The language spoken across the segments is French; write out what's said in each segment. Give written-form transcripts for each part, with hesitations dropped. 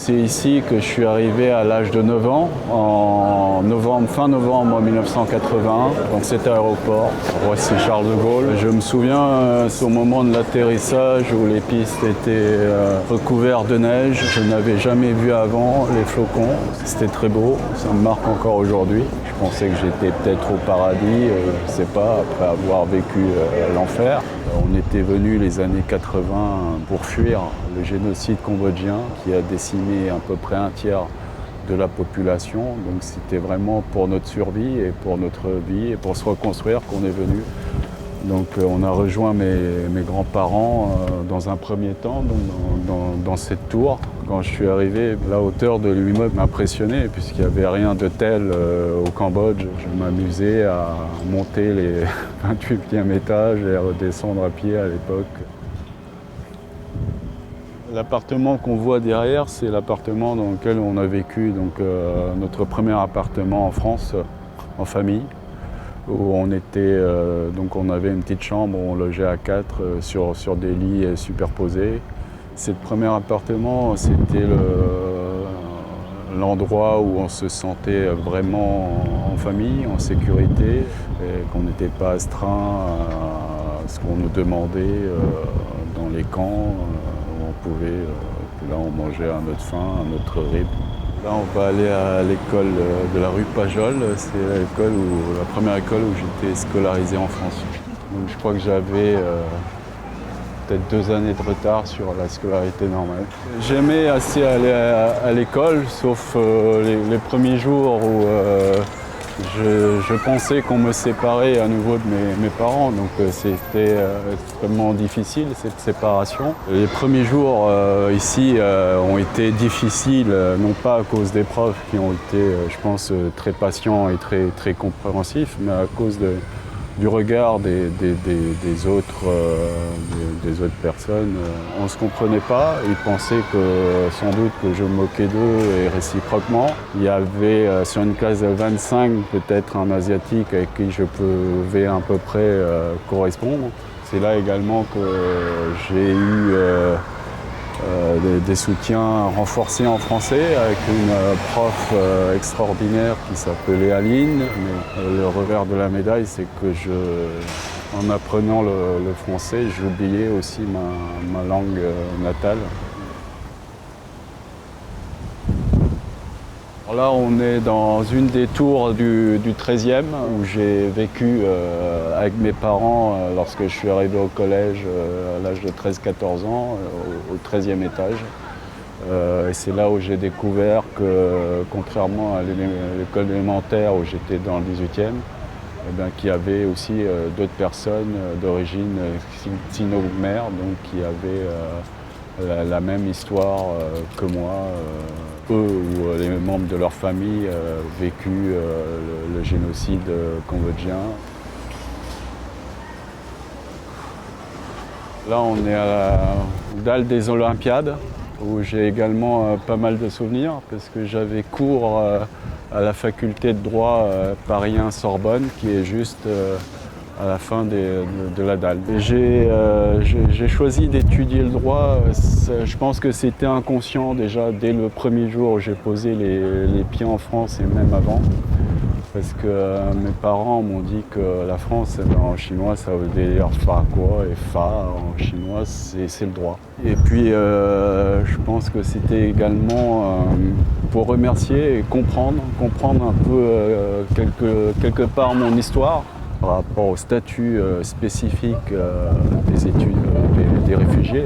C'est ici que je suis arrivé à l'âge de 9 ans, fin novembre 1981. Donc c'était à l'aéroport, Roissy-Charles de Gaulle. Je me souviens au moment de l'atterrissage où les pistes étaient recouvertes de neige. Je n'avais jamais vu avant les flocons. C'était très beau, ça me marque encore aujourd'hui. Je pensais que j'étais peut-être au paradis, je ne sais pas, après avoir vécu l'enfer. On était venus les années 80 pour fuir le génocide cambodgien qui a décimé à peu près un tiers de la population. Donc c'était vraiment pour notre survie et pour notre vie et pour se reconstruire qu'on est venu. Donc on a rejoint mes grands-parents dans un premier temps dans cette tour. Quand je suis arrivé, la hauteur de l'immeuble m'impressionnait puisqu'il n'y avait rien de tel au Cambodge. Je m'amusais à monter les 28e étages et à redescendre à pied à l'époque. L'appartement qu'on voit derrière, c'est l'appartement dans lequel on a vécu, donc notre premier appartement en France, en famille, où on était, donc on avait une petite chambre où on logeait à 4 sur des lits superposés. Ce premier appartement, c'était l'endroit où on se sentait vraiment en famille, en sécurité, et qu'on n'était pas astreint à ce qu'on nous demandait dans les camps. On pouvait, là on mangeait à notre faim, à notre rythme. Là on va aller à l'école de la rue Pajol, c'est la première école où j'étais scolarisé en France. Donc je crois que j'avais peut-être 2 années de retard sur la scolarité normale. J'aimais assez aller à l'école, sauf les premiers jours où je pensais qu'on me séparait à nouveau de mes parents, donc c'était extrêmement difficile cette séparation. Les premiers jours ici ont été difficiles, non pas à cause des profs qui ont été, je pense, très patients et très compréhensifs, mais à cause du regard des autres personnes. On ne se comprenait pas, ils pensaient sans doute que je me moquais d'eux et réciproquement. Il y avait sur une classe de 25 peut-être un asiatique avec qui je pouvais à peu près correspondre. C'est là également que j'ai eu des soutiens renforcés en français avec une prof extraordinaire qui s'appelait Aline. Mais le revers de la médaille, c'est que en apprenant le français, j'oubliais aussi ma langue natale. Alors là, on est dans une des tours du 13e où j'ai vécu avec mes parents lorsque je suis arrivé au collège à l'âge de 13-14 ans, au 13e étage. Et c'est là où j'ai découvert que, contrairement à l'école élémentaire où j'étais dans le 18e, qu'il y avait aussi d'autres personnes d'origine sino-khmer, donc qui avaient la même histoire que moi. Eux ou les membres de leur famille vécu le génocide cambodgien. Là, on est à la dalle des Olympiades, où j'ai également pas mal de souvenirs, parce que j'avais cours à la faculté de droit Paris 1 Sorbonne, qui est juste à la fin de la dalle. J'ai choisi d'étudier le droit, je pense que c'était inconscient déjà dès le premier jour où j'ai posé les pieds en France et même avant. Parce que mes parents m'ont dit que la France, en chinois, ça veut dire fa quoi, et fa en chinois, c'est le droit. Et puis, je pense que c'était également pour remercier et comprendre un peu quelque part mon histoire par rapport au statut spécifique des études des réfugiés.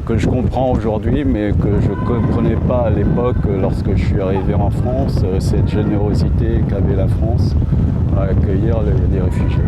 Que je comprends aujourd'hui, mais que je ne comprenais pas à l'époque lorsque je suis arrivé en France, cette générosité qu'avait la France à accueillir les réfugiés.